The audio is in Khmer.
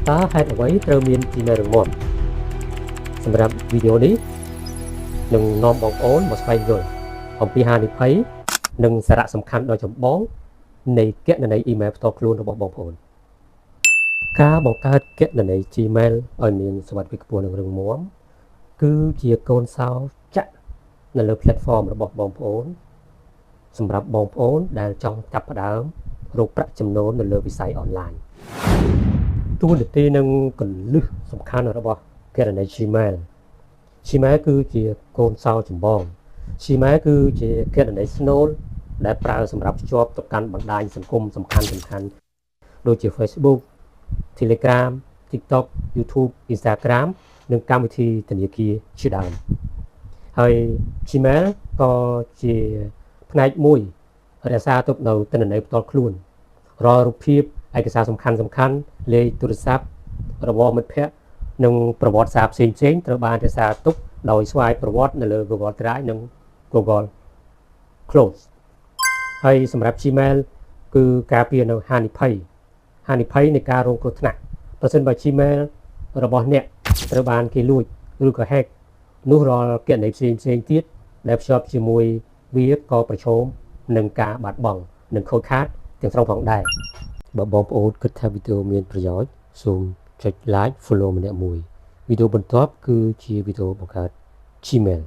តើហេតុអ្វីត្រូវមាន Gmail រឹងមាំសម្រាប់វីដេអូនេះនឹងនាំបងប្អូនមកស្វែងយល់អំពីហានិភ័យនិងសារៈសំខាន់ដ៏ចម្បងនៃគណនី email ផ្ទាល់ខ្លួនរបស់បងប្អូនការបង្កើតគណនី Gmail ឲ្យមានសុវត្ថិភាពខ្ពស់និងរឹងមាំគឺជាកូនសោរចាក់នៅលើ platform របស់បងប្អូនសម្រាប់បងប្អូនដែលចង់ចាប់ផ្ដើមរកប្រាក់ចំណូលនៅលើវិស័យអនឡាញតួនាទីនិងគន្លឹះសំខាន់របស់គណនី Gmail គឺជាកូនសោរចម្បង Gmail គឺជាគណនីស្នូលដែលប្រើសម្រាប់ភ្ជាប់ទៅកាន់បណ្ដាញសង្គមសំខាន់ដូចជា Facebook Telegram TikTok YouTube Instagram និងកម្មវិធីធនាគារជាដើមហើយ Gmail ក៏ជាផ្នែកមួយរក្សាទុកនៅទិន្នន័យផ្ទាល់ខ្លួនរាល់រូបភាពឯកសារសំខាន់លេខទូរស័ព្ទរបស់មិត្តភ័ក្តិនិងប្រវត្តិសារផ្សេងត្រូវបានរក្សាទុកដោយស្វ័យប្រវត្តិនៅលើ Google Drive និង Google Cloud ហើយសម្រាប់ Gmail គឺការពារនៅហានិភ័យនៃការរងគ្រោះថ្នាក់ប្រសិនបើ Gmail របស់អ្នកត្រូវបានគេលួចឬក៏ hack នោះរាល់គណនីផ្សេងទៀតដែលភ្ជាប់ជាមួយវាក៏ប្រឈមនឹងការបាត់បង់និងខូចខាតទាំងស្រុងផងដែរបើបងប្អូនគិតថាវីដេអូមានប្រយោជន៍សូមចុច like follow ម្នាក់មួយវីដេអូបន្ទាប់គឺជាវីដេអូបង្កើត Gmail